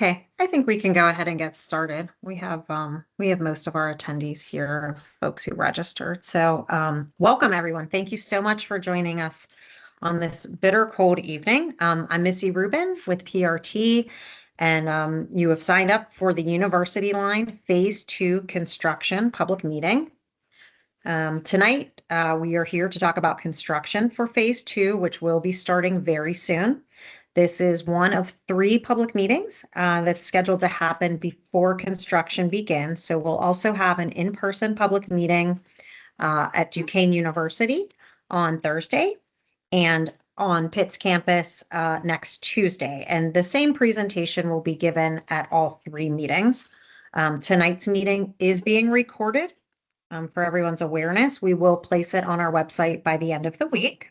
Okay, I think we can go ahead and get started. We have most of our attendees here, folks who registered. So welcome everyone. Thank you so much for joining us on this bitter cold evening. I'm Missy Rubin with PRT, and you have signed up for the University Line Phase 2 construction public meeting. Tonight, we are here to talk about construction for Phase 2, which will be starting very soon. This is one of 3 public meetings that's scheduled to happen before construction begins. So we'll also have an in-person public meeting at Duquesne University on Thursday and on Pitt's campus next Tuesday. And the same presentation will be given at all 3 meetings. Tonight's meeting is being recorded for everyone's awareness. We will place it on our website by the end of the week.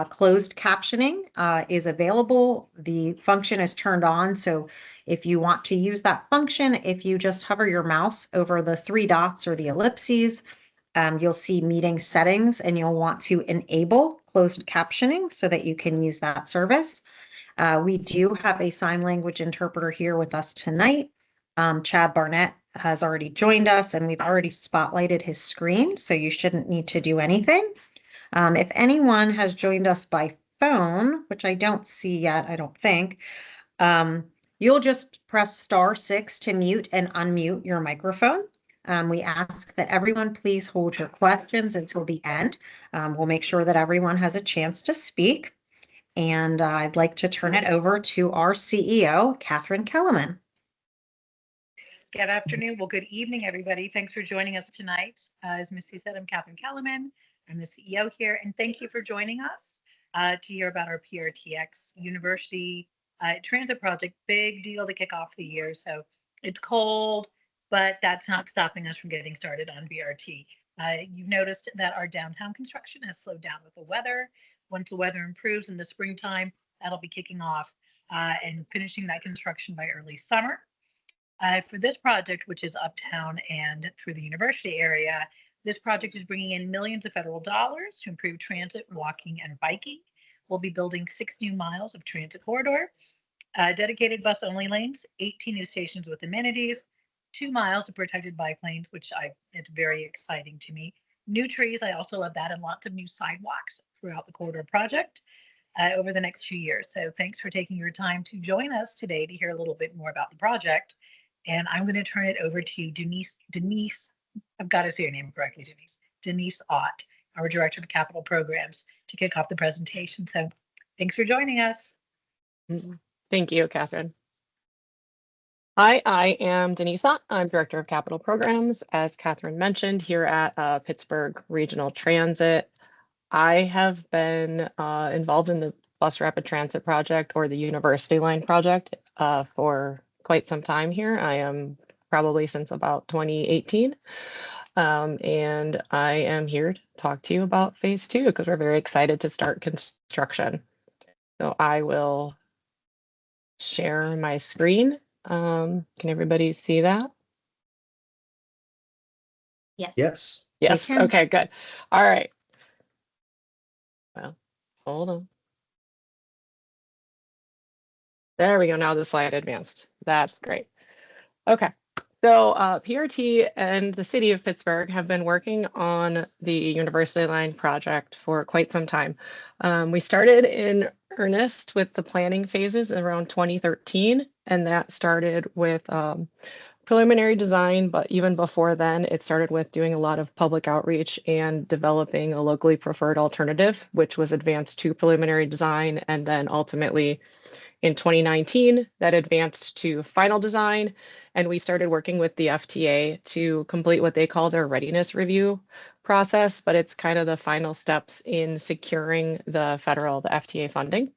Closed captioning is available. The function is turned on. So if you want to use that function, if you just hover your mouse over the 3 dots or the ellipses, you'll see meeting settings and you'll want to enable closed captioning so that you can use that service. We do have a sign language interpreter here with us tonight. Chad Barnett has already joined us and we've already spotlighted his screen, so you shouldn't need to do anything. If anyone has joined us by phone, which I don't see yet, I don't think, you'll just press *6 to mute and unmute your microphone. We ask that everyone please hold your questions until the end. We'll make sure that everyone has a chance to speak. And I'd like to turn it over to our CEO, Catherine Kellerman. Good afternoon. Well, good evening, everybody. Thanks for joining us tonight. As Missy said, I'm Catherine Kellerman. I'm the CEO here, and thank you for joining us to hear about our PRTX University Transit Project. Big deal to kick off the year. So it's cold, but that's not stopping us from getting started on BRT. You've noticed that our downtown construction has slowed down with the weather. Once the weather improves in the springtime, that'll be kicking off and finishing that construction by early summer. For this project, which is uptown and through the university area, this project is bringing in millions of federal dollars to improve transit, walking, and biking. We'll be building 6 new miles of transit corridor, dedicated bus-only lanes, 18 new stations with amenities, 2 miles of protected bike lanes, which it's very exciting to me. New trees, I also love that, and lots of new sidewalks throughout the corridor project over the next few years. So thanks for taking your time to join us today to hear a little bit more about the project. And I'm going to turn it over to you, Denise, I've got to say your name correctly, Denise Ott, our Director of Capital Programs, to kick off the presentation. So thanks for joining us. Thank you, Catherine. Hi, I am Denise Ott. I'm Director of Capital Programs, as Catherine mentioned, here at Pittsburgh Regional Transit. I have been involved in the Bus Rapid Transit Project, or the University Line Project, for quite some time here. I am probably since about 2018. And I am here to talk to you about Phase 2 because we're very excited to start construction. So I will share my screen. Can everybody see that? Yes. Yes. Yes. Okay, good. All right. Well, hold on. There we go. Now the slide advanced. That's great. Okay. So PRT and the city of Pittsburgh have been working on the University Line project for quite some time. We started in earnest with the planning phases around 2013, and that started with preliminary design, but even before then, it started with doing a lot of public outreach and developing a locally preferred alternative, which was advanced to preliminary design, and then ultimately in 2019, that advanced to final design, and we started working with the FTA to complete what they call their readiness review process, but it's kind of the final steps in securing the FTA funding.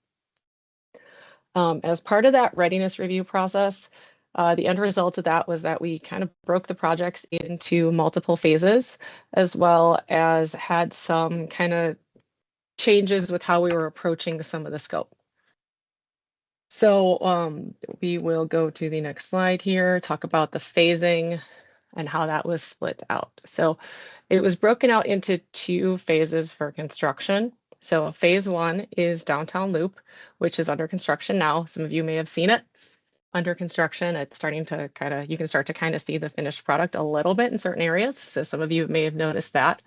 As part of that readiness review process, the end result of that was that we kind of broke the projects into multiple phases, as well as had some kind of changes with how we were approaching some of the scope. So we will go to the next slide here, talk about the phasing and how that was split out. So it was broken out into 2 phases for construction. So phase 1 is Downtown Loop, which is under construction now. Some of you may have seen it. under construction. It's starting to you can start to kind of see the finished product a little bit in certain areas. So some of you may have noticed that.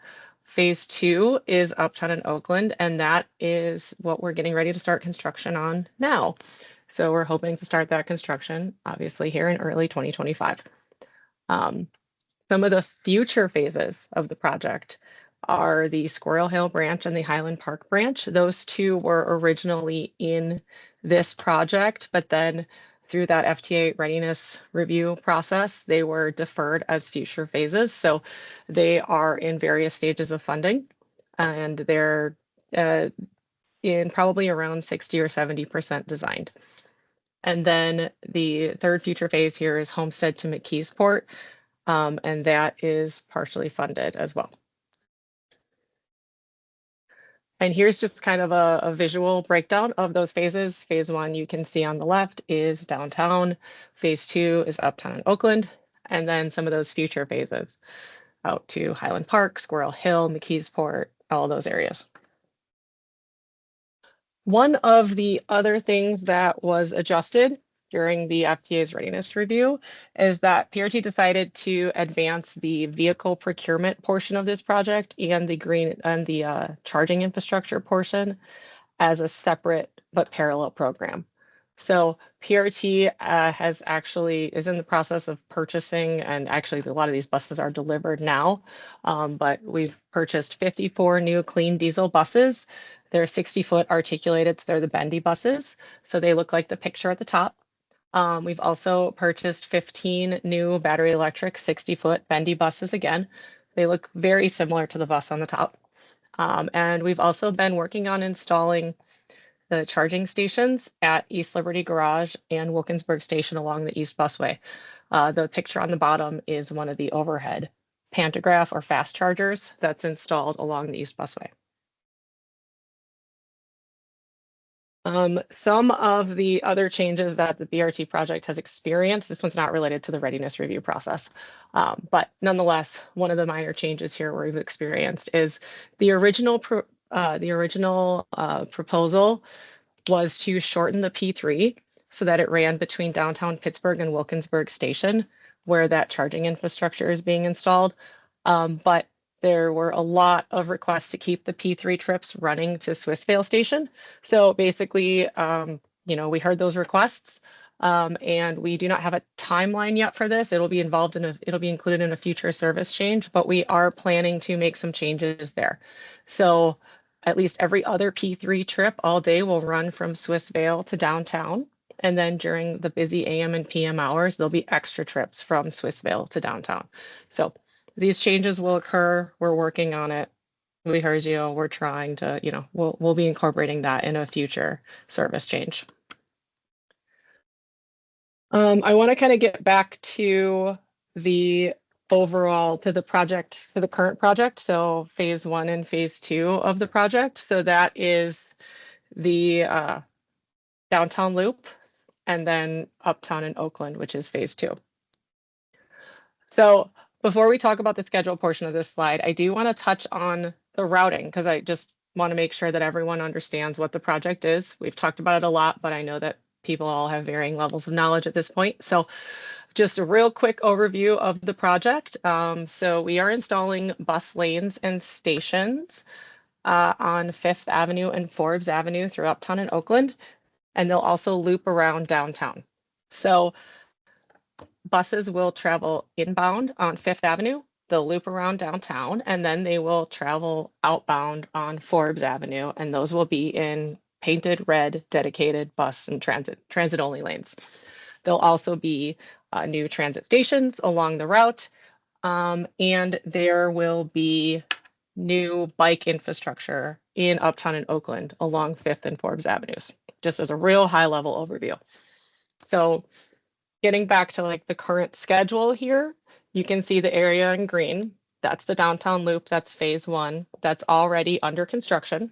Phase 2 is Uptown and Oakland, and that is what we're getting ready to start construction on now. So we're hoping to start that construction, obviously, here in early 2025. Some of the future phases of the project are the Squirrel Hill branch and the Highland Park branch. Those two were originally in this project, but then through that FTA readiness review process, they were deferred as future phases. So they are in various stages of funding, and they're in probably around 60 or 70% designed. And then the third future phase here is Homestead to McKeesport, and that is partially funded as well. And here's just kind of a visual breakdown of those phases. Phase 1, you can see on the left, is downtown. Phase 2 is Uptown and Oakland. And then some of those future phases out to Highland Park, Squirrel Hill, McKeesport, all those areas. One of the other things that was adjusted during the FTA's readiness review is that PRT decided to advance the vehicle procurement portion of this project and the charging infrastructure portion as a separate but parallel program. So PRT is in the process of purchasing, and actually a lot of these buses are delivered now, but we've purchased 54 new clean diesel buses. They're 60-foot articulated, so they're the bendy buses. So they look like the picture at the top. We've also purchased 15 new battery electric 60-foot bendy buses again. They look very similar to the bus on the top. And we've also been working on installing the charging stations at East Liberty Garage and Wilkinsburg Station along the East Busway. The picture on the bottom is one of the overhead pantograph or fast chargers that's installed along the East Busway. Some of the other changes that the BRT project has experienced, this one's not related to the readiness review process, but nonetheless, one of the minor changes here we've experienced is the original proposal was to shorten the P3 so that it ran between downtown Pittsburgh and Wilkinsburg Station, where that charging infrastructure is being installed. But there were a lot of requests to keep the P3 trips running to Swissvale Station. So basically, we heard those requests, and we do not have a timeline yet for this. It'll be included in a future service change, but we are planning to make some changes there. So at least every other P3 trip all day will run from Swissvale to downtown. And then during the busy AM and PM hours, there'll be extra trips from Swissvale to downtown. So these changes will occur. We're working on it. We heard you. We're trying to, we'll be incorporating that in a future service change. I want to kind of get back to the current project. So phase 1 and phase 2 of the project. So that is the downtown loop, and then Uptown and Oakland, which is phase 2. So before we talk about the schedule portion of this slide, I do want to touch on the routing, because I just want to make sure that everyone understands what the project is. We've talked about it a lot, but I know that people all have varying levels of knowledge at this point. So just a real quick overview of the project. So we are installing bus lanes and stations on 5th Avenue and Forbes Avenue through Uptown and Oakland, and they'll also loop around downtown. So buses will travel inbound on 5th Avenue, they'll loop around downtown, and then they will travel outbound on Forbes Avenue, and those will be in painted red dedicated bus and transit only lanes. There'll also be new transit stations along the route, and there will be new bike infrastructure in Uptown and Oakland along 5th and Forbes Avenues, just as a real high level overview. So getting back to like the current schedule here, you can see the area in green. That's the downtown loop. That's phase 1. That's already under construction.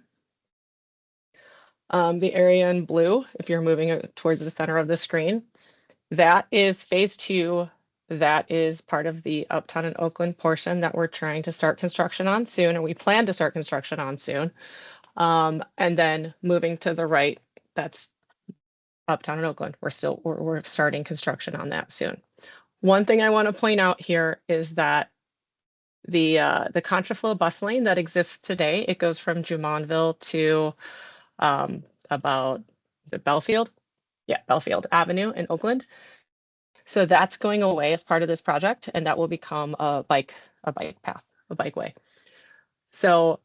The area in blue, if you're moving towards the center of the screen, that is phase 2. That is part of the Uptown and Oakland portion that we're trying to start construction on soon, and we plan to start construction on soon. And then moving to the right, that's Uptown and Oakland. We're starting construction on that soon. One thing I want to point out here is that the Contraflow bus lane that exists today, it goes from Jumonville to about the Belfield. Yeah, Belfield Avenue in Oakland. So that's going away as part of this project, and that will become a bike path, a bikeway. So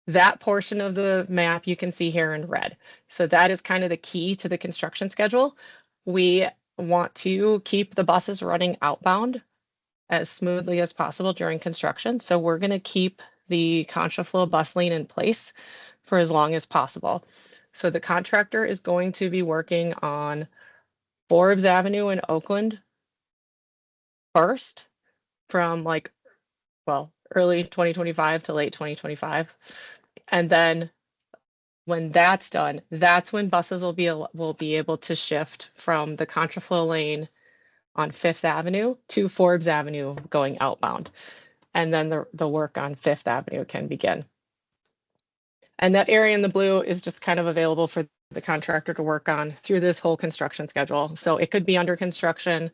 that portion of the map you can see here in red. So that is kind of the key to the construction schedule. We want to keep the buses running outbound as smoothly as possible during construction. So we're going to keep the Contraflow bus lane in place for as long as possible. So the contractor is going to be working on Forbes Avenue in Oakland first from early 2025 to late 2025. And then when that's done, that's when buses will be able to shift from the Contraflow lane on Fifth Avenue to Forbes Avenue going outbound. And then the work on Fifth Avenue can begin. And that area in the blue is just kind of available for the contractor to work on through this whole construction schedule. So it could be under construction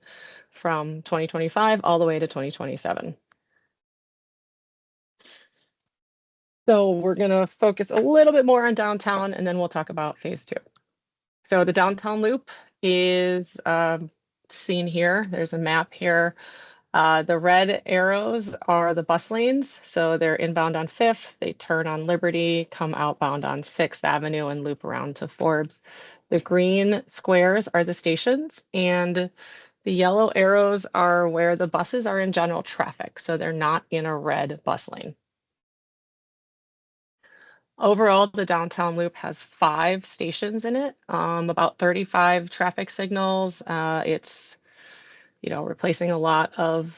from 2025 all the way to 2027. So we're going to focus a little bit more on downtown, and then we'll talk about phase 2. So the downtown loop is seen here. There's a map here. The red arrows are the bus lanes. So they're inbound on 5th. They turn on Liberty, come outbound on 6th Avenue, and loop around to Forbes. The green squares are the stations, and the yellow arrows are where the buses are in general traffic. So they're not in a red bus lane. Overall, the downtown loop has 5 stations in it, about 35 traffic signals. It's, replacing a lot of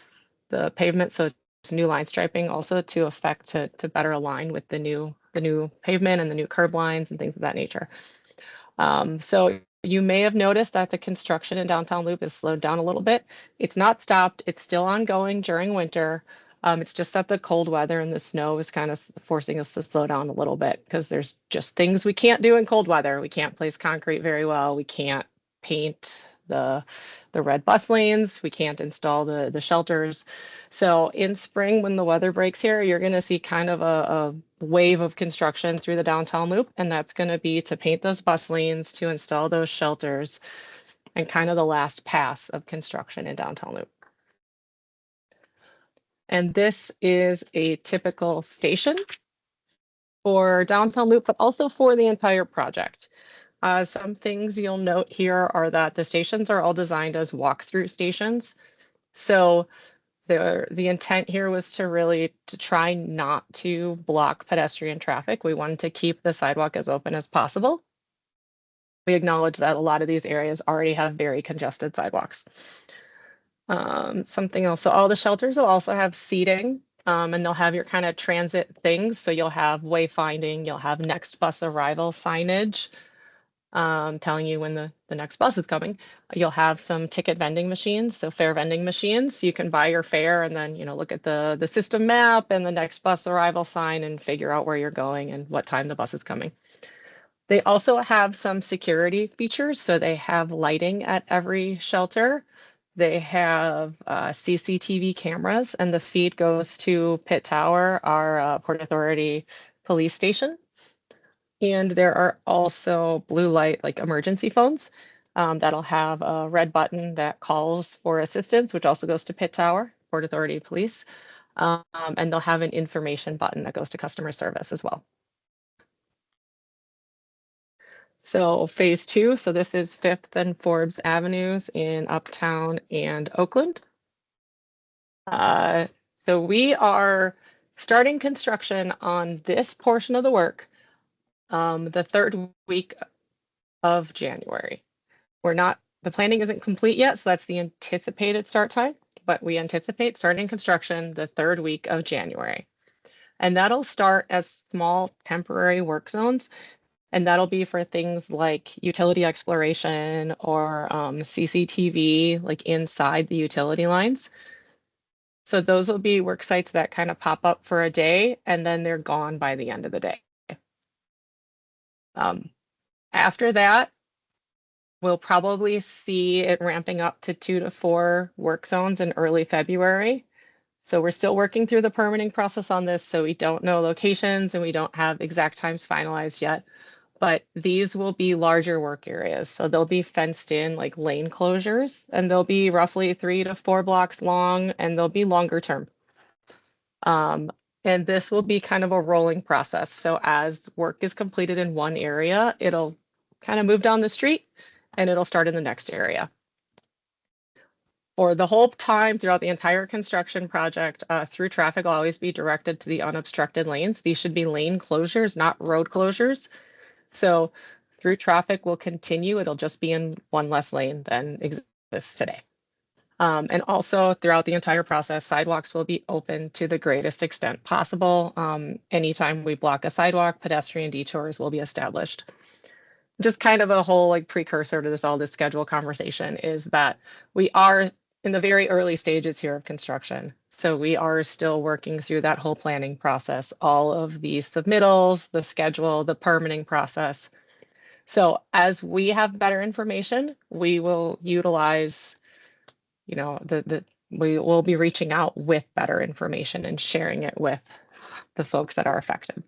the pavement, so it's new line striping also to better align with the new pavement and the new curb lines and things of that nature. So you may have noticed that the construction in downtown loop is slowed down a little bit. It's not stopped. It's still ongoing during winter. It's just that the cold weather and the snow is kind of forcing us to slow down a little bit because there's just things we can't do in cold weather. We can't place concrete very well. We can't paint the red bus lanes. We can't install the shelters. So in spring, when the weather breaks here, you're going to see kind of a wave of construction through the downtown loop. And that's going to be to paint those bus lanes, to install those shelters, and kind of the last pass of construction in downtown loop. And this is a typical station for downtown loop, but also for the entire project. Some things you'll note here are that the stations are all designed as walk-through stations. So the intent here was to try not to block pedestrian traffic. We wanted to keep the sidewalk as open as possible. We acknowledge that a lot of these areas already have very congested sidewalks. Something else, so all the shelters will also have seating, and they'll have your kind of transit things. So you'll have wayfinding, you'll have next bus arrival signage, telling you when the next bus is coming. You'll have some ticket vending machines, so fare vending machines. So you can buy your fare and then, look at the system map and the next bus arrival sign and figure out where you're going and what time the bus is coming. They also have some security features. So they have lighting at every shelter. They have CCTV cameras, and the feed goes to Pitt Tower, our Port Authority police station. And there are also blue light, like emergency phones, that'll have a red button that calls for assistance, which also goes to Pitt Tower, Port Authority Police. And they'll have an information button that goes to customer service as well. So phase 2, so this is 5th and Forbes Avenues in Uptown and Oakland. So we are starting construction on this portion of the work the 3rd week of January. The planning isn't complete yet, so that's the anticipated start time, but we anticipate starting construction the 3rd week of January. And that'll start as small temporary work zones. And that'll be for things like utility exploration or CCTV, like inside the utility lines. So those will be work sites that kind of pop up for a day, and then they're gone by the end of the day. After that, We'll probably see it ramping up to 2 to 4 work zones in early February. So we're still working through the permitting process on this, so we don't know locations and we don't have exact times finalized yet. But these will be larger work areas. So they'll be fenced in like lane closures, and they'll be roughly 3 to 4 blocks long, and they'll be longer term. And this will be kind of a rolling process. So as work is completed in one area, it'll kind of move down the street and it'll start in the next area. For the whole time throughout the entire construction project, through traffic will always be directed to the unobstructed lanes. These should be lane closures, not road closures. So through traffic will continue. It'll just be in one less lane than exists today. And also throughout the entire process, sidewalks will be open to the greatest extent possible. Anytime we block a sidewalk, pedestrian detours will be established. Just kind of a whole like precursor to this schedule conversation is that we are in the very early stages here of construction. So we are still working through that whole planning process, all of the submittals, the schedule, the permitting process. So as we have better information, we will utilize, you know, we will be reaching out with better information and sharing it with the folks that are affected.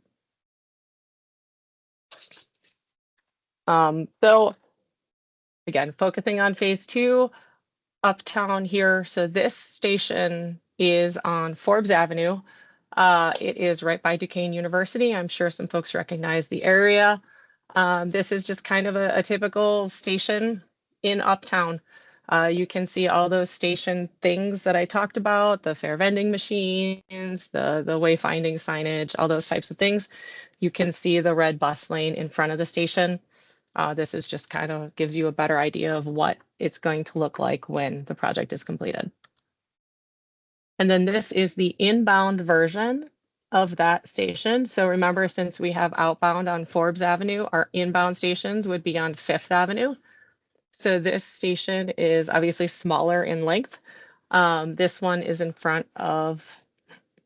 So again, focusing on phase 2, uptown here. So this station is on Forbes Avenue. It is right by Duquesne University. I'm sure some folks recognize the area. This is just kind of a typical station in uptown. You can see all those station things that I talked about, the fair vending machines, the wayfinding signage, all those types of things. You can see the red bus lane in front of the station. This is just kind of gives you a better idea of what it's going to look like when the project is completed. And then this is the inbound version of that station. So remember, since we have outbound on Forbes Avenue, our inbound stations would be on Fifth Avenue. So this station is obviously smaller in length. This one is in front of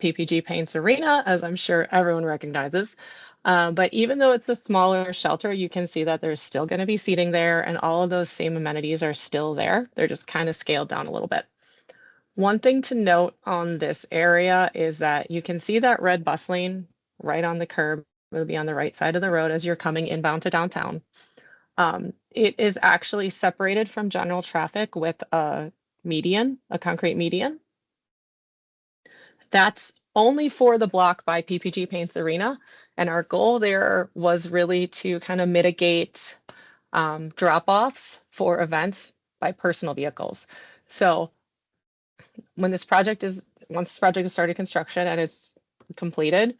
PPG Paints Arena, as I'm sure everyone recognizes. But even though it's a smaller shelter, you can see that there's still going to be seating there, and all of those same amenities are still there. They're just kind of scaled down a little bit. One thing to note on this area is that you can see that red bus lane right on the curb. It'll be on the right side of the road as you're coming inbound to downtown. It is actually separated from general traffic with a median, a concrete median. That's only for the block by PPG Paints Arena. And our goal there was really to kind of mitigate drop-offs for events by personal vehicles. So once this project is started construction and it's completed,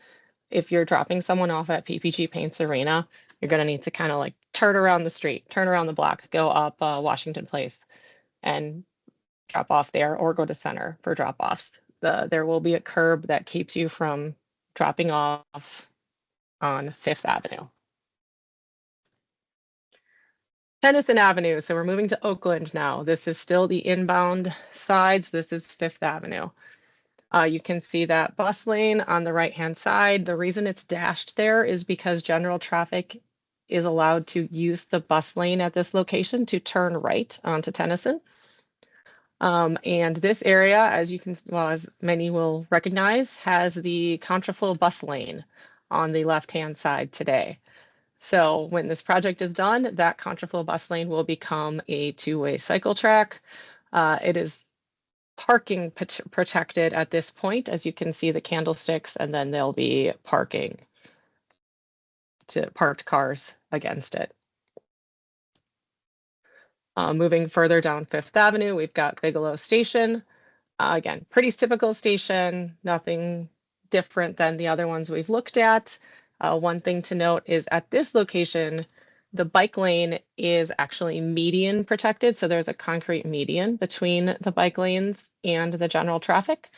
if you're dropping someone off at PPG Paints Arena, you're going to need to kind of like turn around the street, turn around the block, go up Washington Place and drop off there, or go to Center for drop-offs. There will be a curb that keeps you from dropping off on Fifth Avenue. Tennyson Avenue, so we're moving to Oakland now. This is still the inbound sides. This is Fifth Avenue. You can see that bus lane on the right-hand side. The reason it's dashed there is because general traffic is allowed to use the bus lane at this location to turn right onto Tennyson. And this area, as you can, well, as many will recognize, has the contraflow bus lane on the left-hand side today. So when this project is done, that contraflow bus lane will become a two-way cycle track. It is parking protected at this point, as you can see the candlesticks, and then there'll be parking to parked cars against it. Moving further down Fifth Avenue, we've got Bigelow Station. Again, pretty typical station, nothing different than the other ones we've looked at. One thing to note is at this location, the bike lane is actually median protected. So there's a concrete median between the bike lanes and the general traffic.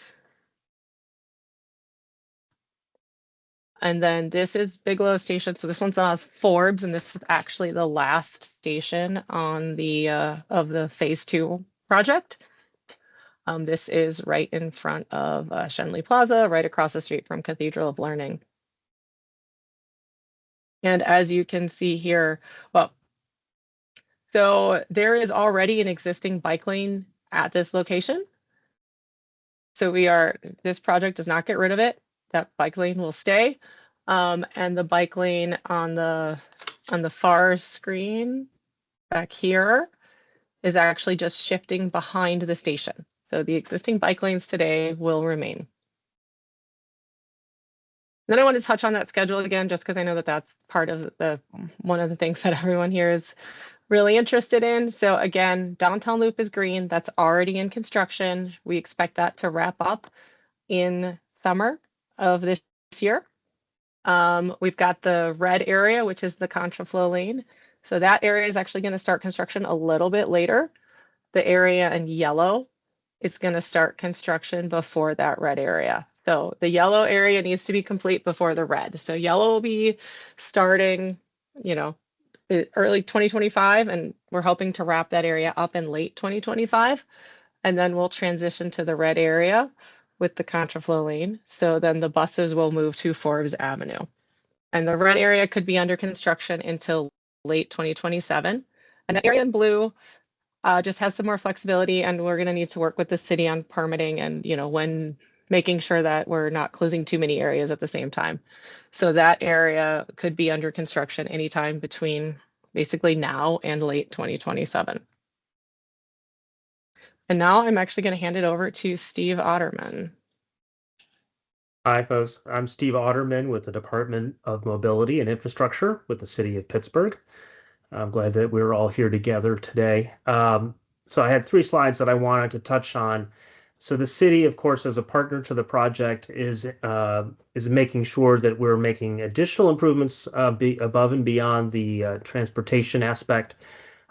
And then this is Bigelow Station. So this one's on Forbes, and this is actually the last station on the of the phase 2 project. This is right in front of Shenley Plaza, right across the street from Cathedral of Learning. And as you can see here, well, So there is already an existing bike lane at this location. So this project does not get rid of it. That bike lane will stay. And the bike lane on the far screen back here is actually just shifting behind the station. So the existing bike lanes today will remain. Then I want to touch on that schedule again, just because I know that that's part of one of the things that everyone here is really interested in. So again, downtown loop is green. That's already in construction. We expect that to wrap up in summer of this year. We've got the red area, which is the contraflow lane. So that area is actually going to start construction a little bit later. The area in yellow is going to start construction before that red area. So the yellow area needs to be complete before the red. So yellow will be starting, early 2025, and we're hoping to wrap that area up in late 2025. And then we'll transition to the red area with the contraflow lane. So then the buses will move to Forbes Avenue. And the red area could be under construction until late 2027. And the area in blue just has some more flexibility, and we're going to need to work with the city on permitting and, when making sure that we're not closing too many areas at the same time. So that area could be under construction anytime between basically now and late 2027. And now I'm actually going to hand it over to Steve Otterman. Hi, folks. I'm Steve Otterman with the Department of Mobility and Infrastructure with the City of Pittsburgh. I'm glad that we're all here together today. So I had 3 slides that I wanted to touch on. So the city, of course, as a partner to the project, is making sure that we're making additional improvements above and beyond the transportation aspect.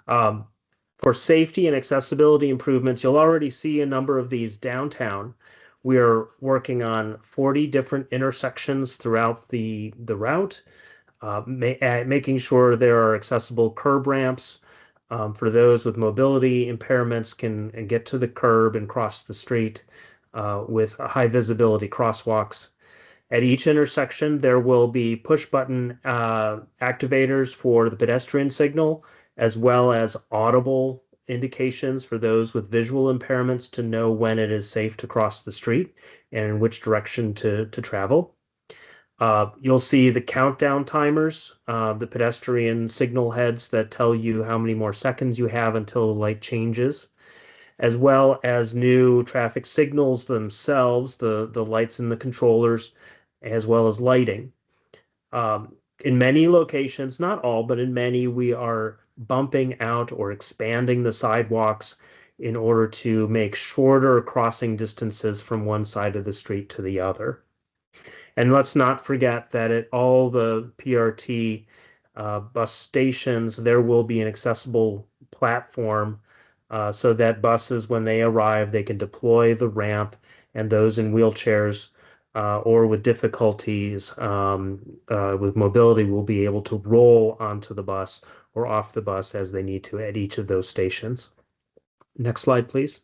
For safety and accessibility improvements, you'll already see a number of these downtown. We are working on 40 different intersections throughout the route, making sure there are accessible curb ramps for those with mobility impairments can get to the curb and cross the street with high visibility crosswalks. At each intersection, there will be push button activators for the pedestrian signal, as well as audible indications for those with visual impairments to know when it is safe to cross the street and in which direction to travel. You'll see the countdown timers, the pedestrian signal heads that tell you how many more seconds you have until the light changes, as well as new traffic signals themselves, the lights in the controllers, as well as lighting. In many locations, not all, but in many, we are bumping out or expanding the sidewalks in order to make shorter crossing distances from one side of the street to the other. And let's not forget that at all the PRT bus stations, there will be an accessible platform so that buses, when they arrive, they can deploy the ramp, and those in wheelchairs or with difficulties with mobility will be able to roll onto the bus or off the bus as they need to at each of those stations. Next slide, please.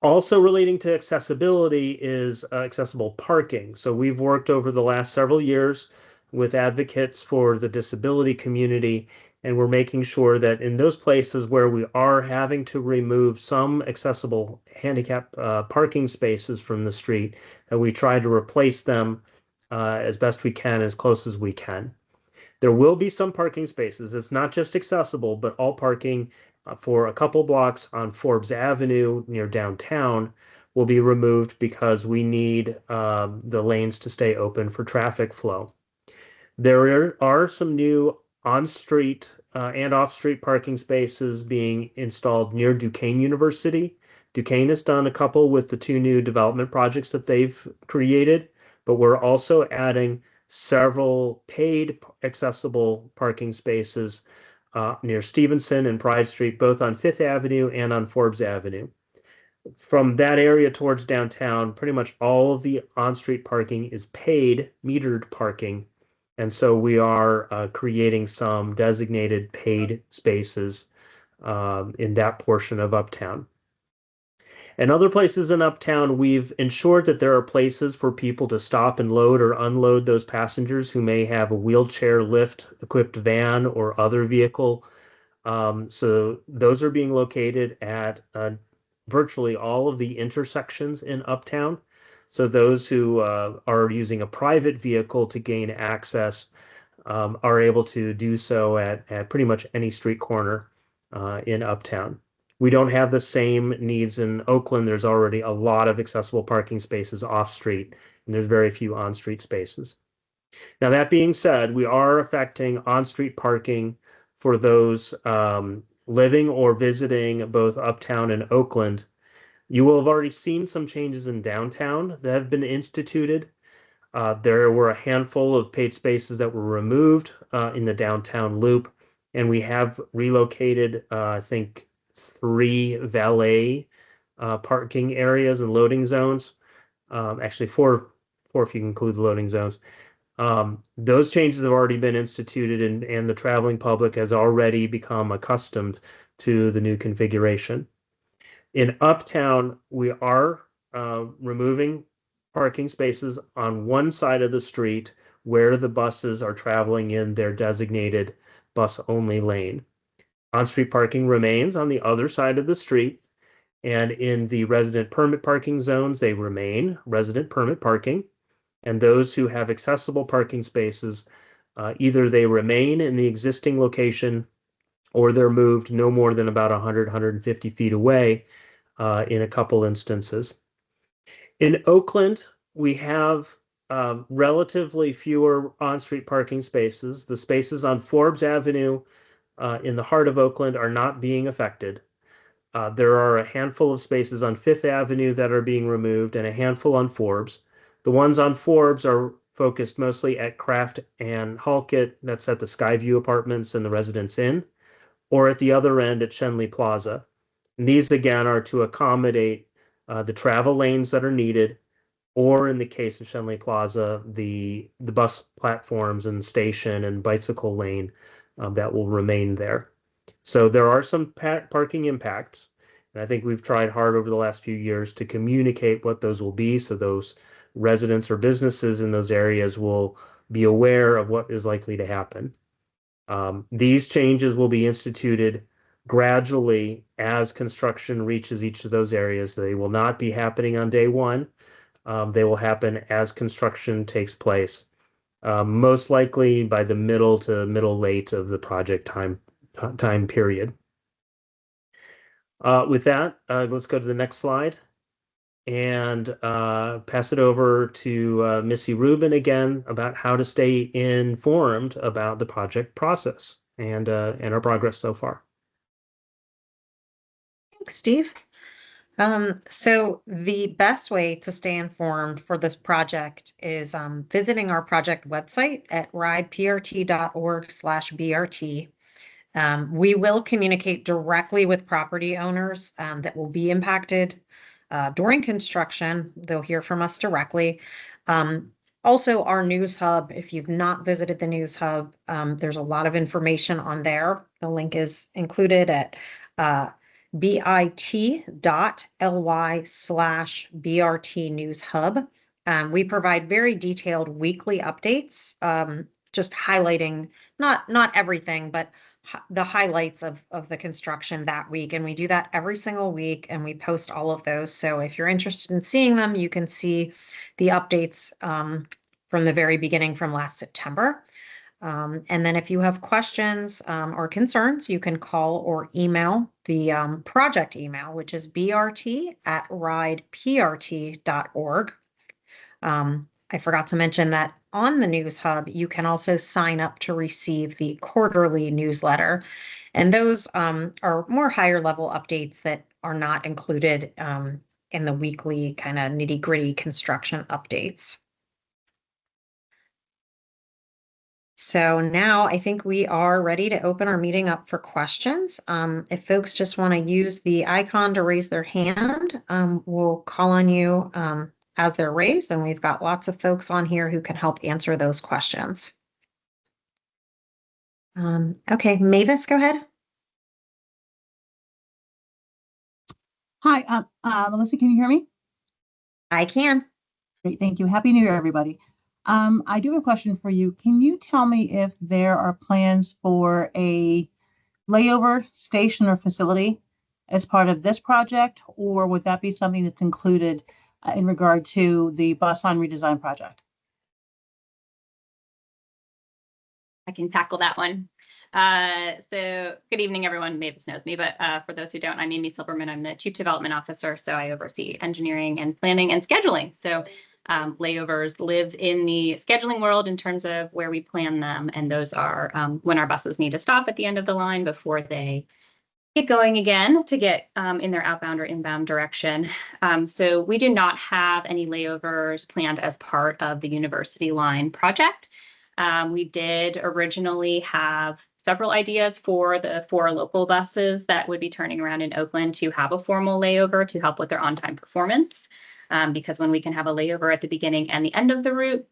Also relating to accessibility is accessible parking. So we've worked over the last several years with advocates for the disability community, and we're making sure that in those places where we are having to remove some accessible handicap parking spaces from the street, that we try to replace them as best we can, as close as we can. There will be some parking spaces. It's not just accessible, but all parking for a couple blocks on Forbes Avenue near downtown will be removed because we need the lanes to stay open for traffic flow. There are some new on-street and off-street parking spaces being installed near Duquesne University. Duquesne has done a couple with the 2 new development projects that they've created, but we're also adding several paid accessible parking spaces near Stevenson and Pride Street, both on 5th Avenue and on Forbes Avenue. From that area towards downtown, pretty much all of the on-street parking is paid, metered parking. And so we are creating some designated paid spaces in that portion of Uptown. And other places in Uptown, we've ensured that there are places for people to stop and load or unload those passengers who may have a wheelchair lift equipped van or other vehicle So those are being located at virtually all of the intersections in Uptown. So those who are using a private vehicle to gain access are able to do so at pretty much any street corner in Uptown. We don't have the same needs in Oakland. There's already a lot of accessible parking spaces off-street, and there's very few on-street spaces. Now, that being said, we are affecting on-street parking for those living or visiting both Uptown and Oakland. You will have already seen some changes in downtown that have been instituted. There were a handful of paid spaces that were removed in the downtown loop, and we have relocated, I think, 3 valet parking areas and loading zones. Actually, four if you include the loading zones. Those changes have already been instituted, and the traveling public has already become accustomed to the new configuration. In Uptown, we are removing parking spaces on one side of the street where the buses are traveling in their designated bus-only lane. On-street parking remains on the other side of the street, and in the resident permit parking zones, they remain resident permit parking. And those who have accessible parking spaces, either they remain in the existing location or they're moved no more than about 100, 150 feet away in a couple instances. In Oakland, we have relatively fewer on-street parking spaces. The spaces on Forbes Avenue in the heart of Oakland are not being affected. There are a handful of spaces on Fifth Avenue that are being removed and a handful on Forbes. The ones on Forbes are focused mostly at Kraft and Halkett, that's at the Skyview Apartments and the Residence Inn, or at the other end at Schenley Plaza. And these, again, are to accommodate the travel lanes that are needed, or in the case of Schenley Plaza, the bus platforms and station and bicycle lane that will remain there. So there are some parking impacts, and I think we've tried hard over the last few years to communicate what those will be, so those residents or businesses in those areas will be aware of what is likely to happen. These changes will be instituted gradually as construction reaches each of those areas. They will not be happening on day one. They will happen as construction takes place, most likely by the middle to middle late of the project time period. With that, let's go to the next slide and pass it over to Missy Rubin again about how to stay informed about the project process and our progress so far. Thanks, Steve. So the best way to stay informed for this project is visiting our project website at rideprt.org/BRT. We will communicate directly with property owners that will be impacted during construction. They'll hear from us directly. Also, our news hub, if you've not visited the news hub, there's a lot of information on there. The link is included at bit.ly/BRT News Hub. We provide very detailed weekly updates, just highlighting not everything, but the highlights of the construction that week. And we do that every single week, and we post all of those. So if you're interested in seeing them, you can see the updates from the very beginning from last September. And then if you have questions or concerns, you can call or email the project email, which is brt@rideprt.org. I forgot to mention that on the News Hub, you can also sign up to receive the quarterly newsletter. And those are more higher level updates that are not included in the weekly kind of nitty-gritty construction updates. So now I think we are ready to open our meeting up for questions. If folks just want to use the icon to raise their hand, we'll call on you as they're raised, and we've got lots of folks on here who can help answer those questions. Okay, Mavis, go ahead. Hi, Melissa, can you hear me? I can. Great, thank you. Happy New Year, everybody. I do have a question for you. Can you tell me if there are plans for a layover station or facility as part of this project, or would that be something that's included in regard to the bus line redesign project? I can tackle that one. So good evening, everyone. Mavis knows me, but for those who don't, I'm Amy Silverman. I'm the Chief Development Officer, so I oversee engineering and planning and scheduling. So layovers live in the scheduling world in terms of where we plan them, and those are when our buses need to stop at the end of the line before they get going again to get in their outbound or inbound direction. So we do not have any layovers planned as part of the University Line project. We did originally have several ideas for the 4 local buses that would be turning around in Oakland to have a formal layover to help with their on-time performance. Because when we can have a layover at the beginning and the end of the route,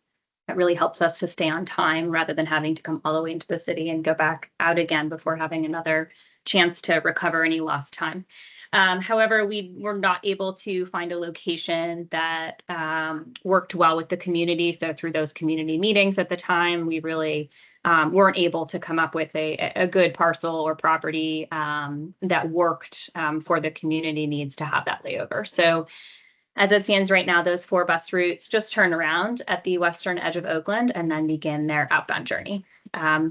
that really helps us to stay on time rather than having to come all the way into the city and go back out again before having another chance to recover any lost time. However, we were not able to find a location that worked well with the community. So through those community meetings at the time, we really weren't able to come up with a good parcel or property that worked for the community needs to have that layover. So as it stands right now, those 4 bus routes just turn around at the western edge of Oakland and then begin their outbound journey.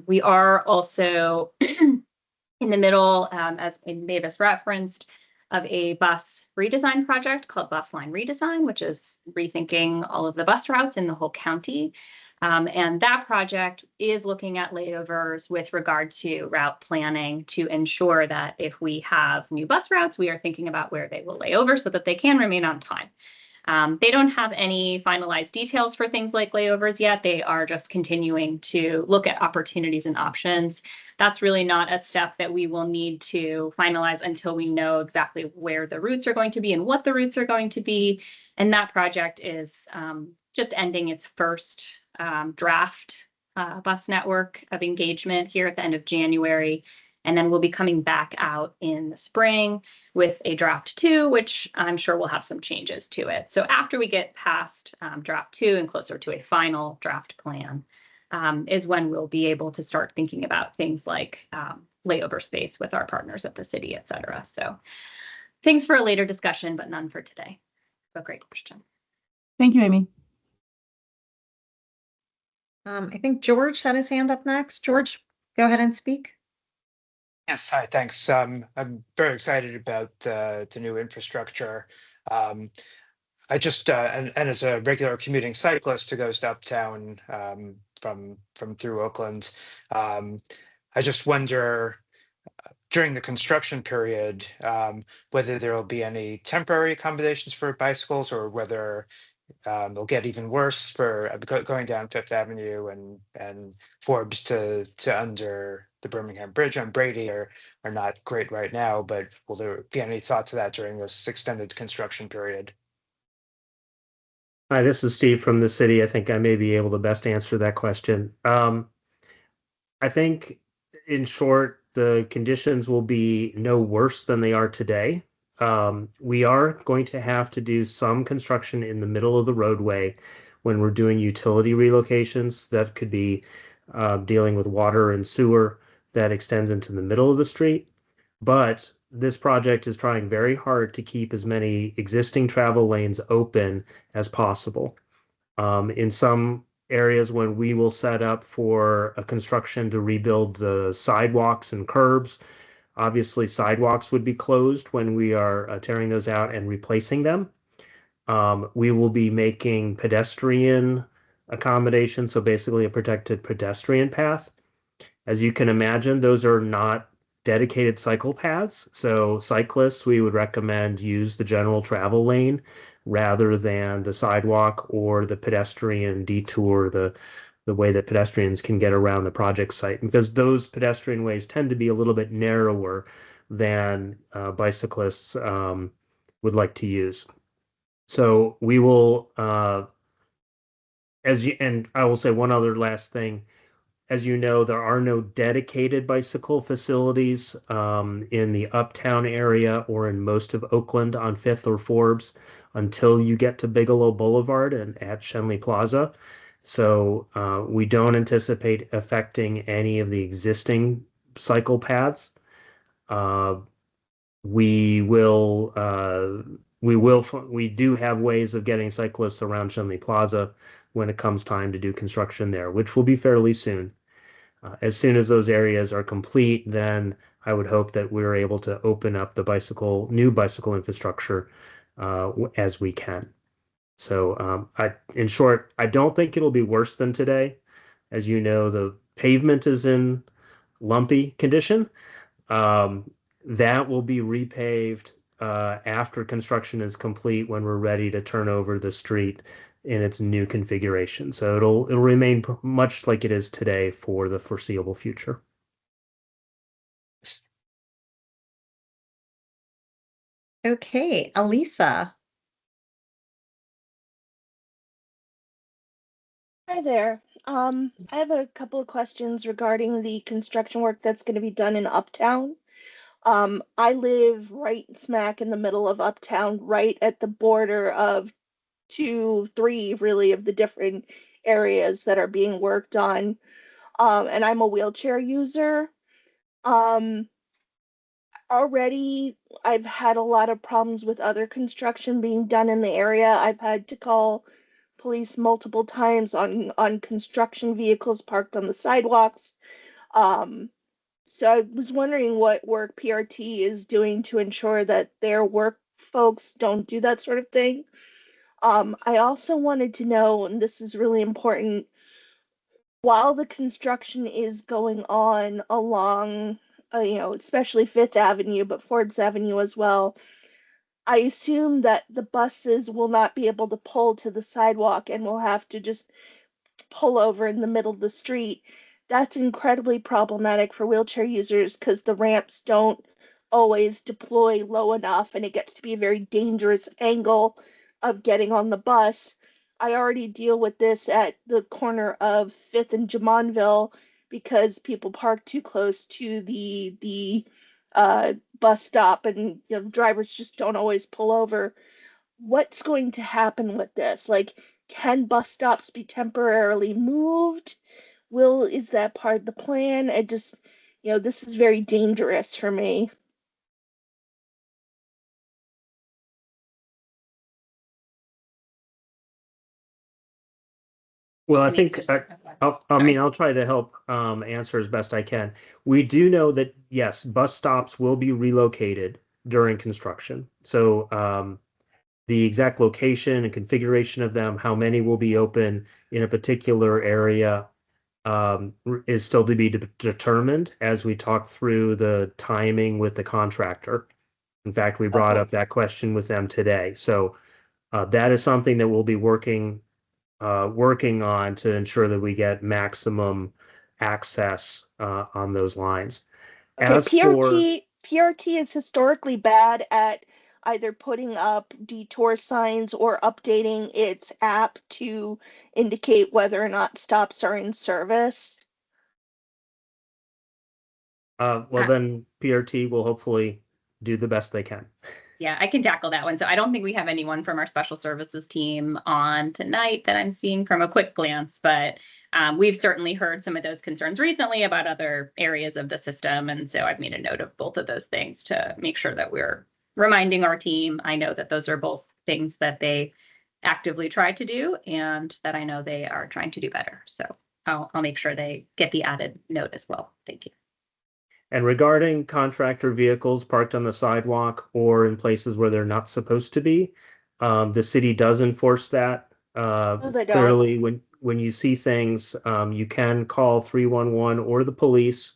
We are also in the middle, as Mavis referenced, of a bus redesign project called Bus Line Redesign, which is rethinking all of the bus routes in the whole county. And that project is looking at layovers with regard to route planning to ensure that if we have new bus routes, we are thinking about where they will lay over so that they can remain on time. They don't have any finalized details for things like layovers yet. They are just continuing to look at opportunities and options. That's really not a step that we will need to finalize until we know exactly where the routes are going to be and what the routes are going to be. And that project is just ending its first draft bus network of engagement here at the end of January. And then we'll be coming back out in the spring with a draft 2, which I'm sure will have some changes to it. So after we get past draft 2 and closer to a final draft plan is when we'll be able to start thinking about things like layover space with our partners at the city, et cetera. So things for a later discussion, but none for today. A great question. Thank you, Amy. I think George had his hand up next. George, go ahead and speak. Yes, hi, thanks. I'm very excited about the new infrastructure. I just and as a regular commuting cyclist who goes to uptown from through Oakland, I just wonder during the construction period whether there will be any temporary accommodations for bicycles or whether it'll get even worse for going down Fifth Avenue and Forbes to under the Birmingham Bridge on Brady are not great right now, but will there be any thoughts of that during this extended construction period? Hi, this is Steve from the city. I think I may be able to best answer that question. I think, in short, the conditions will be no worse than they are today. We are going to have to do some construction in the middle of the roadway when we're doing utility relocations. That could be dealing with water and sewer that extends into the middle of the street. But this project is trying very hard to keep as many existing travel lanes open as possible. In some areas, when we will set up for a construction to rebuild the sidewalks and curbs, obviously sidewalks would be closed when we are tearing those out and replacing them. We will be making pedestrian accommodations, so basically a protected pedestrian path. As you can imagine, those are not dedicated cycle paths. So cyclists, we would recommend use the general travel lane rather than the sidewalk or the pedestrian detour, the way that pedestrians can get around the project site, because those pedestrian ways tend to be a little bit narrower than bicyclists would like to use. So we will, and I will say one other last thing. As you know, there are no dedicated bicycle facilities in the uptown area or in most of Oakland on Fifth or Forbes until you get to Bigelow Boulevard and at Schenley Plaza. So we don't anticipate affecting any of the existing cycle paths. We do have ways of getting cyclists around Shenley Plaza when it comes time to do construction there, which will be fairly soon. As soon as those areas are complete, then I would hope that we're able to open up the new bicycle infrastructure as we can. So in short, I don't think it'll be worse than today. As you know, the pavement is in lumpy condition. That will be repaved after construction is complete when we're ready to turn over the street in its new configuration. So it'll remain much like it is today for the foreseeable future. Okay, Elisa. Hi there. I have a couple of questions regarding the construction work that's going to be done in Uptown. I live right smack in the middle of Uptown, right at the border of 2, 3 really of the different areas that are being worked on. And I'm a wheelchair user. Already I've had a lot of problems with other construction being done in the area. I've had to call police multiple times on construction vehicles parked on the sidewalks. So I was wondering what work PRT is doing to ensure that their work folks don't do that sort of thing. I also wanted to know, and this is really important, while the construction is going on along, especially Fifth Avenue, but Ford's Avenue as well, I assume that the buses will not be able to pull to the sidewalk and will have to just pull over in the middle of the street. That's incredibly problematic for wheelchair users because the ramps don't always deploy low enough and it gets to be a very dangerous angle of getting on the bus. I already deal with this at the corner of 5th and Jamonville because people park too close to the bus stop and drivers just don't always pull over. What's going to happen with this? Like, can bus stops be temporarily moved? Is that part of the plan? I just, this is very dangerous for me. Well, I think Sorry. I'll try to help answer as best I can. We do know that yes, bus stops will be relocated during construction. So the exact location and configuration of them, how many will be open in a particular area, is still to be determined as we talk through the timing with the contractor. In fact, we brought up that question with them today. So that is something that we'll be working on to ensure that we get maximum access on those lines. As PRT is historically bad at either putting up detour signs or updating its app to indicate whether or not stops are in service. Then PRT will hopefully do the best they can. Yeah, I can tackle that one. So I don't think we have anyone from our special services team on tonight that I'm seeing from a quick glance, but we've certainly heard some of those concerns recently about other areas of the system. And so I've made a note of both of those things to make sure that we're reminding our team. I know that those are both things that they actively try to do and that I know they are trying to do better. So I'll make sure they get the added note as well. Thank you. And regarding contractor vehicles parked on the sidewalk or in places where they're not supposed to be, the city does enforce that. They don't. Clearly, when you see things, you can call 311 or the police.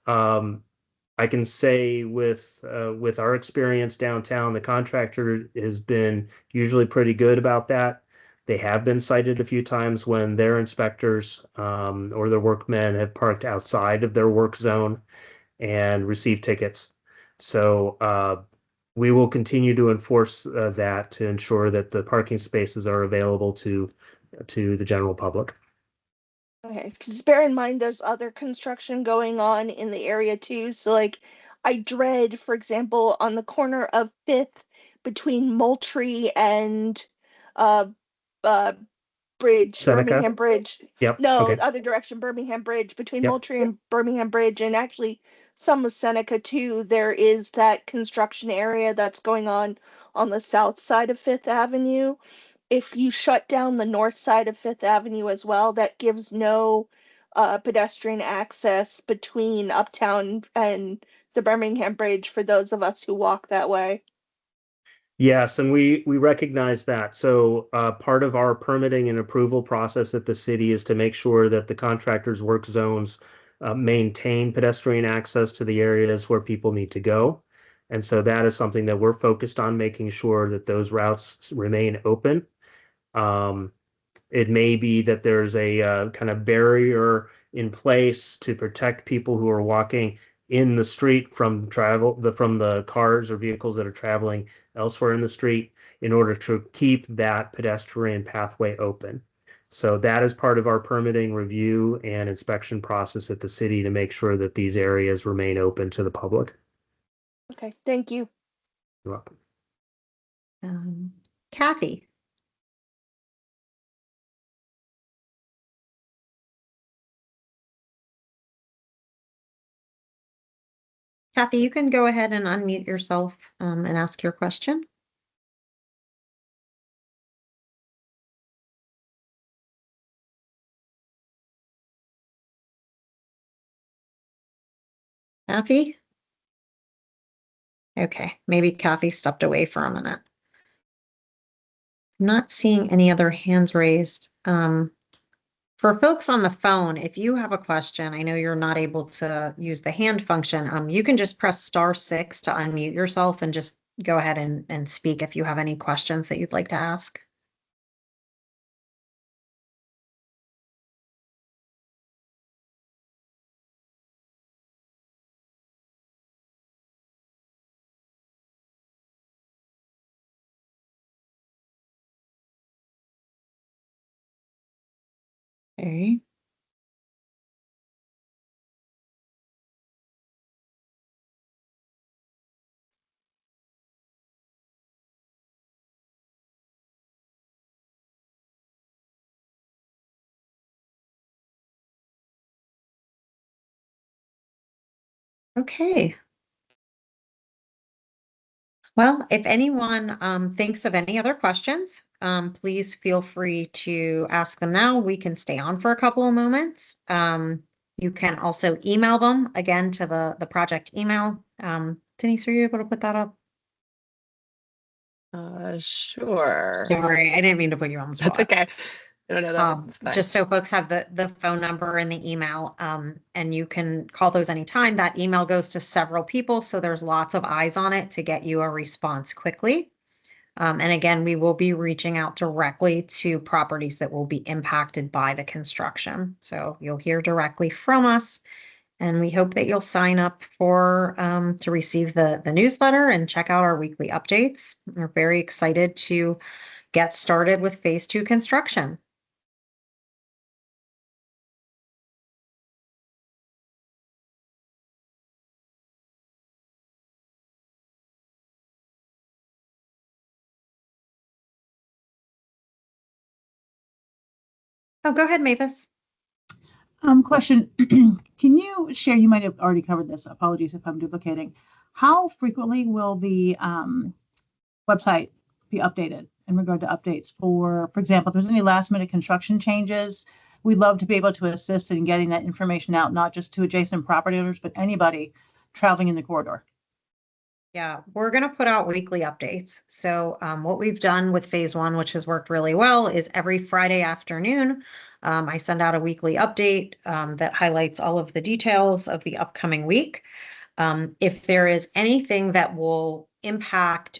I can say with our experience downtown, the contractor has been usually pretty good about that. They have been cited a few times when their inspectors or their workmen have parked outside of their work zone and receive tickets. So we will continue to enforce that to ensure that the parking spaces are available to the general public. Okay, because bear in mind there's other construction going on in the area too. So like I dread, for example, on the corner of 5th between Moultrie and Bridge, Seneca? Birmingham Bridge. Yep. No, Okay. the other direction, Birmingham Bridge, between Yep. Moultrie and Birmingham Bridge, and actually some of Seneca too. There is that construction area that's going on the south side of Fifth Avenue. If you shut down the north side of Fifth Avenue as well, that gives no pedestrian access between Uptown and the Birmingham Bridge for those of us who walk that way. Yes, and we recognize that. So part of our permitting and approval process at the city is to make sure that the contractors' work zones maintain pedestrian access to the areas where people need to go. And so that is something that we're focused on, making sure that those routes remain open. It may be that there's a kind of barrier in place to protect people who are walking in the street from the cars or vehicles that are traveling elsewhere in the street in order to keep that pedestrian pathway open. So that is part of our permitting review and inspection process at the city to make sure that these areas remain open to the public. Okay, thank you. You're welcome. Kathy. Kathy, you can go ahead and unmute yourself and ask your question. Kathy? Okay, maybe Kathy stepped away for a minute. Not seeing any other hands raised. For folks on the phone, if you have a question, I know you're not able to use the hand function. You can just press *6 to unmute yourself and just go ahead and speak if you have any questions that you'd like to ask. Okay. Okay. Well, if anyone thinks of any other questions, please feel free to ask them now. We can stay on for a couple of moments. You can also email them again to the project email. Denise, are you able to put that up? Sure. Sorry, I didn't mean to put you on the spot. That's okay. No, that's fine. Just so folks have the phone number and the email, and you can call those anytime. That email goes to several people, so there's lots of eyes on it to get you a response quickly. And again, we will be reaching out directly to properties that will be impacted by the construction. So you'll hear directly from us, and we hope that you'll sign up for to receive the newsletter and check out our weekly updates. We're very excited to get started with phase 2 construction. Oh, go ahead, Mavis. Question, can you share, you might have already covered this, apologies if I'm duplicating. How frequently will the website be updated in regard to updates for example, if there's any last minute construction changes, we'd love to be able to assist in getting that information out, not just to adjacent property owners, but anybody traveling in the corridor. Yeah, we're going to put out weekly updates. So what we've done with phase 1, which has worked really well, is every Friday afternoon, I send out a weekly update that highlights all of the details of the upcoming week. If there is anything that will impact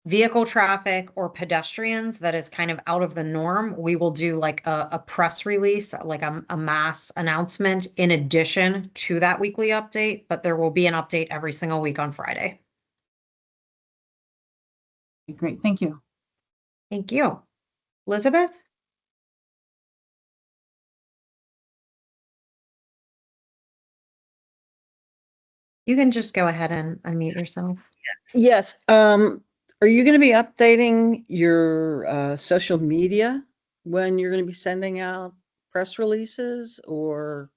vehicle traffic or pedestrians that is kind of out of the norm, we will do like a press release, like a mass announcement in addition to that weekly update, but there will be an update every single week on Friday. Great, thank you. Thank you. Elizabeth? You can just go ahead and unmute yourself. Yes. Are you going to be updating your social media when you're going to be sending out press releases or?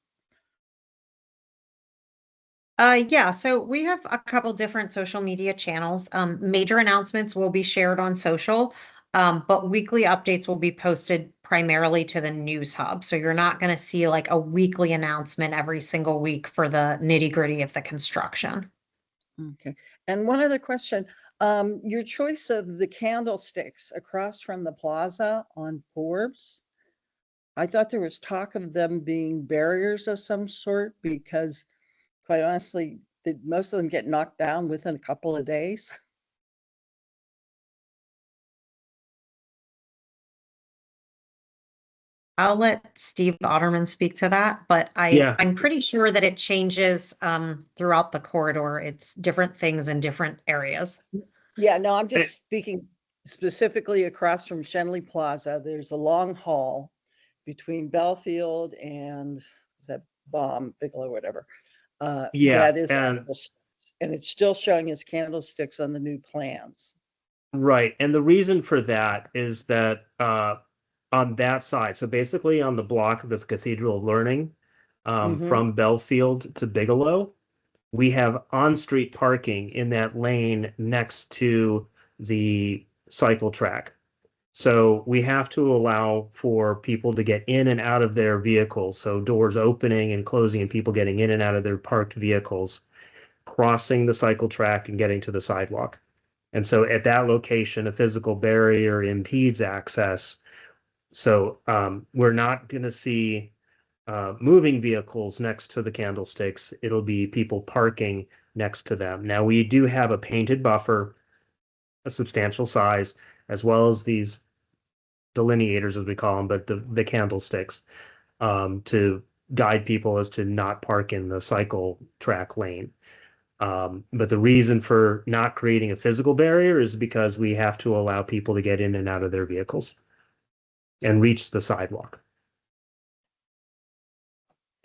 Yeah, so we have a couple different social media channels. Major announcements will be shared on social, but weekly updates will be posted primarily to the news hub. So you're not going to see like a weekly announcement every single week for the nitty-gritty of the construction. Okay. And one other question, your choice of the candlesticks across from the plaza on Forbes. I thought there was talk of them being barriers of some sort because quite honestly, most of them get knocked down within a couple of days. I'll let Steve Otterman speak to that, but Yeah. I'm pretty sure that it changes throughout the corridor. It's different things in different areas. Yeah, no, I'm just speaking specifically across from Shenley Plaza. There's a long hall between Belfield and is that Bigelow, whatever. Yeah, that is and candlesticks, and it's still showing as candlesticks on the new plans. right. And the reason for that is that on that side, so basically on the block of this Cathedral of Learning, Mhm. from Belfield to Bigelow, we have on-street parking in that lane next to the cycle track. So we have to allow for people to get in and out of their vehicles. So doors opening and closing and people getting in and out of their parked vehicles, crossing the cycle track and getting to the sidewalk. And so at that location, a physical barrier impedes access. So we're not going to see moving vehicles next to the candlesticks. It'll be people parking next to them. Now, we do have a painted buffer, a substantial size, as well as these delineators, as we call them, but the candlesticks to guide people as to not park in the cycle track lane. But the reason for not creating a physical barrier is because we have to allow people to get in and out of their vehicles and reach the sidewalk.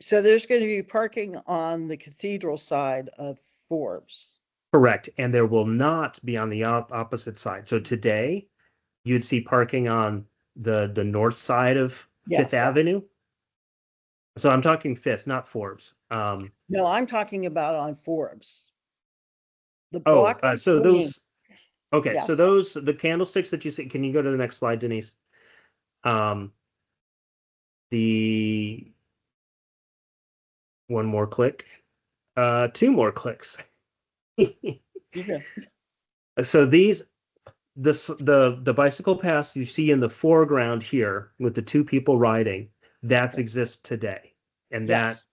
So there's going to be parking on the cathedral side of Forbes. Correct. And there will not be on the opposite side. So today, you'd see parking on the north side of Fifth Yes. Avenue. So I'm talking Fifth, not Forbes. No, I'm talking about on Forbes. The Oh, block so between- those, okay, so Yes. those, the candlesticks that you see, can you go to the next slide, Denise? The one more click, two more clicks. Yeah. So these, the bicycle paths you see in the foreground here with the two people riding, that exists today. And Yes.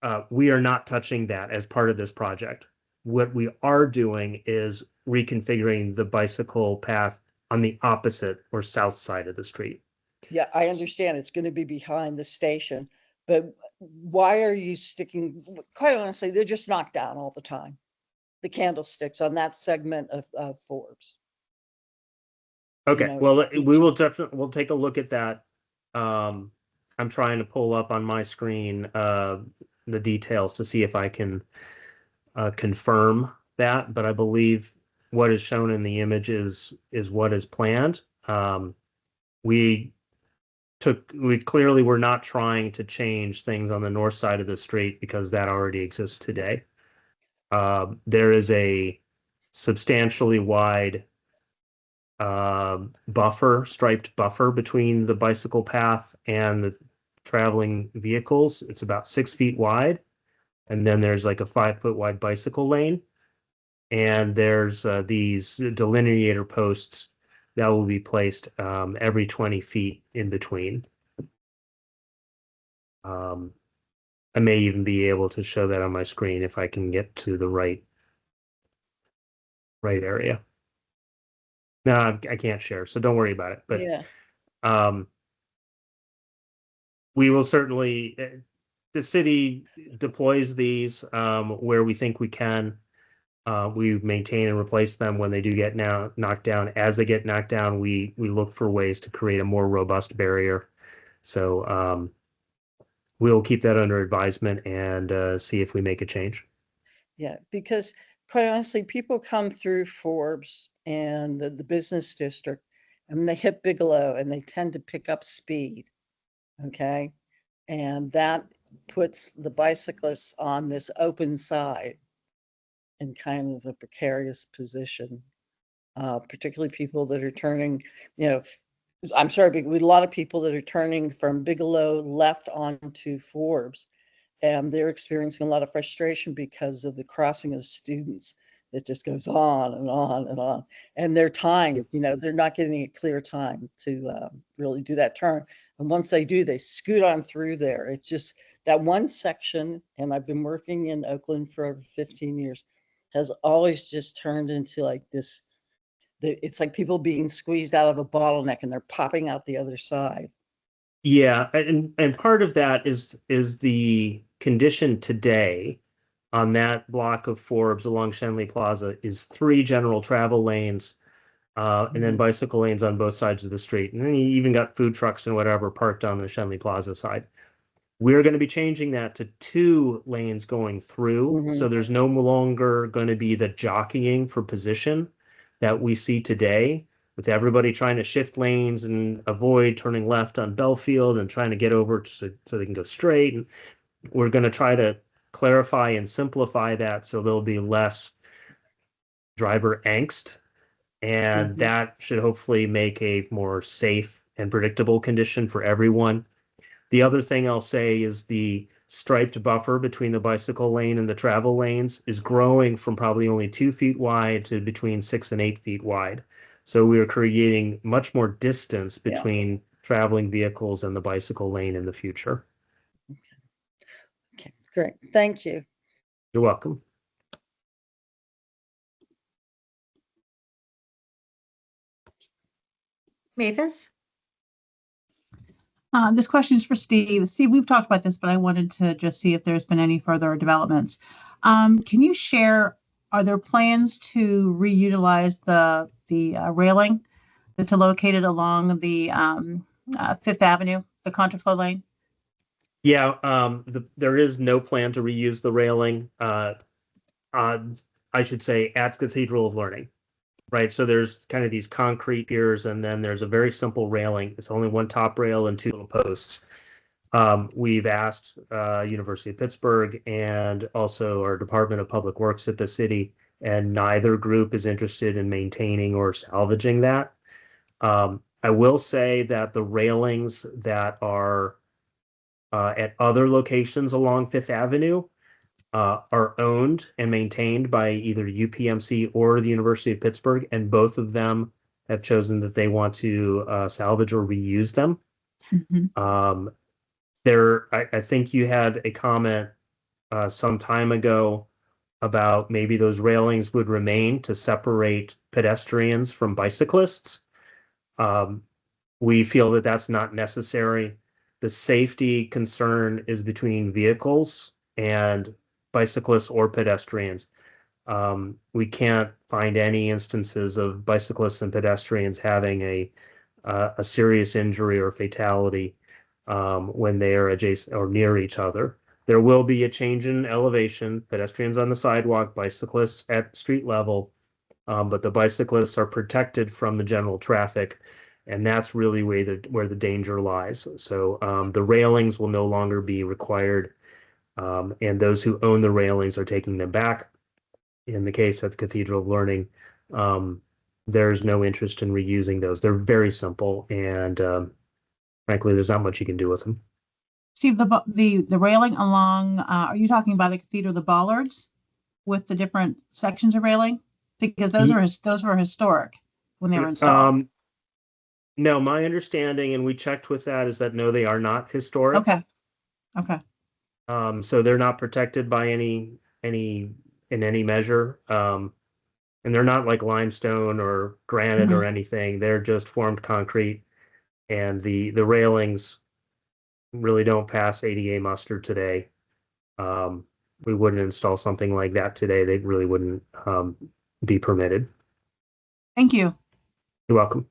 that we are not touching that as part of this project. What we are doing is reconfiguring the bicycle path on the opposite or south side of the street. Yeah, I understand it's going to be behind the station, but why are you sticking, quite honestly, they're just knocked down all the time. The candlesticks on that segment of Forbes. Okay, know, well, it's- we will definitely, we'll take a look at that. I'm trying to pull up on my screen the details to see if I can confirm that, but I believe what is shown in the image is what is planned. We clearly were not trying to change things on the north side of the street because that already exists today. There is a substantially wide striped buffer between the bicycle path and the traveling vehicles. It's about 6 feet wide. And then there's like a 5 foot wide bicycle lane. And there's these delineator posts that will be placed every 20 feet in between. I may even be able to show that on my screen if I can get to the right area. No, I can't share, so don't worry about it. But Yeah, we will certainly, the city deploys these where we think we can. We maintain and replace them when they do get knocked down. As they get knocked down, we look for ways to create a more robust barrier. So we'll keep that under advisement and see if we make a change. yeah, because quite honestly, people come through Forbes and the business district and they hit Bigelow and they tend to pick up speed. Okay. And that puts the bicyclists on this open side in kind of a precarious position, particularly people that are turning, you know, I'm sorry, but with a lot of people that are turning from Bigelow left onto Forbes, and they're experiencing a lot of frustration because of the crossing of students. It just goes on and on and on. And their time, you know, they're not getting a clear time to really do that turn. And once they do, they scoot on through there. It's just that one section, and I've been working in Oakland for over 15 years, has always just turned into like this. It's like people being squeezed out of a bottleneck and they're popping out the other side. Yeah, and part of that is the condition today on that block of Forbes along Shenley Plaza is 3 general travel lanes, and then bicycle lanes on both sides of the street. And then you even got food trucks and whatever parked on the Shenley Plaza side. We're going to be changing that to 2 lanes going through. So there's no longer going to be the jockeying for position that we see today, with everybody trying to shift lanes and avoid turning left on Belfield and trying to get over so they can go straight. And we're going to try to clarify and simplify that so there'll be less driver angst. And that should hopefully make a more safe and predictable condition for everyone. The other thing I'll say is the striped buffer between the bicycle lane and the travel lanes is growing from probably only 2 feet wide to between 6 and 8 feet wide. So we are creating much more distance between traveling vehicles and the bicycle lane in the future. Okay, great. Thank you. You're welcome. Mavis? This question is for Steve. Steve, we've talked about this, but I wanted to just see if there's been any further developments. Can you share, are there plans to reutilize the railing that's located along the Fifth Avenue, the contraflow lane? Yeah, there is no plan to reuse the railing, I should say, at Cathedral of Learning. Right, so there's kind of these concrete piers, and then there's a very simple railing. It's only one top rail and 2 little posts. We've asked University of Pittsburgh and also our Department of Public Works at the city, and neither group is interested in maintaining or salvaging that. I will say that the railings that are at other locations along Fifth Avenue are owned and maintained by either UPMC or the University of Pittsburgh, and both of them have chosen that they want to salvage or reuse them. I think you had a comment some time ago about maybe those railings would remain to separate pedestrians from bicyclists. We feel that that's not necessary. The safety concern is between vehicles and bicyclists or pedestrians. We can't find any instances of bicyclists and pedestrians having a serious injury or fatality when they are adjacent or near each other. There will be a change in elevation, pedestrians on the sidewalk, bicyclists at street level, but the bicyclists are protected from the general traffic, and that's really where the danger lies. So the railings will no longer be required, and those who own the railings are taking them back. In the case of the Cathedral of Learning, there's no interest in reusing those. They're very simple, and frankly, there's not much you can do with them. Steve, the railing along, are you talking about the Cathedral, the bollards with the different sections of railing? Because those were historic when they were installed. No, my understanding, and we checked with that, is that no, they are not historic. Okay. So they're not protected by in any measure. And they're not like limestone or granite or anything. They're just formed concrete. And the railings really don't pass ADA muster today. We wouldn't install something like that today. They really wouldn't be permitted. Thank you. You're welcome.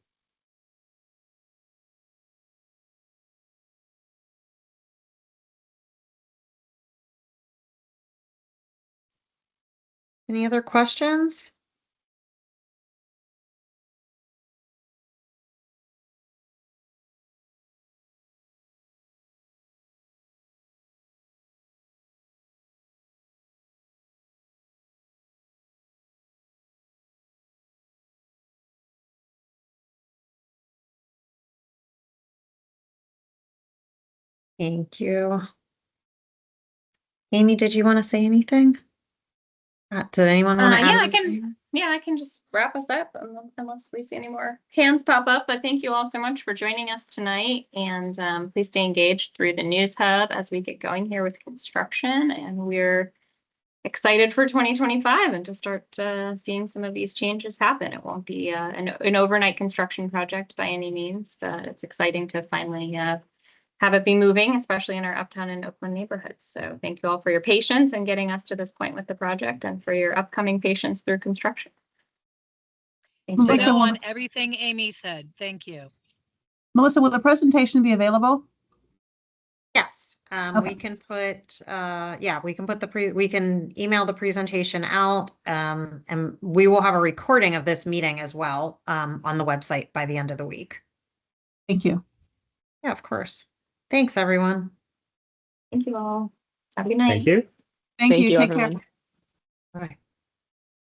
Any other questions? Thank you. Amy, did you want to say anything? Did anyone want to add Yeah, anything? I can just wrap us up unless we see any more hands pop up. But thank you all so much for joining us tonight. And please stay engaged through the News Hub as we get going here with construction. And we're excited for 2025 and to start seeing some of these changes happen. It won't be an overnight construction project by any means, but it's exciting to finally have it be moving, especially in our Uptown and Oakland neighborhoods. So thank you all for your patience in getting us to this point with the project and for your upcoming patience through construction. Thanks for Melissa, Ditto will on the- everything Amy said. Thank you. Melissa, will the presentation be available? Yes, Okay. we can put, we can put we can email the presentation out, and we will have a recording of this meeting as well, on the website by the end of the week. Thank you. Yeah, of course. Thanks, everyone. Thank you all. Have a good night. Thank you. Thank you. Take care. everyone. Bye.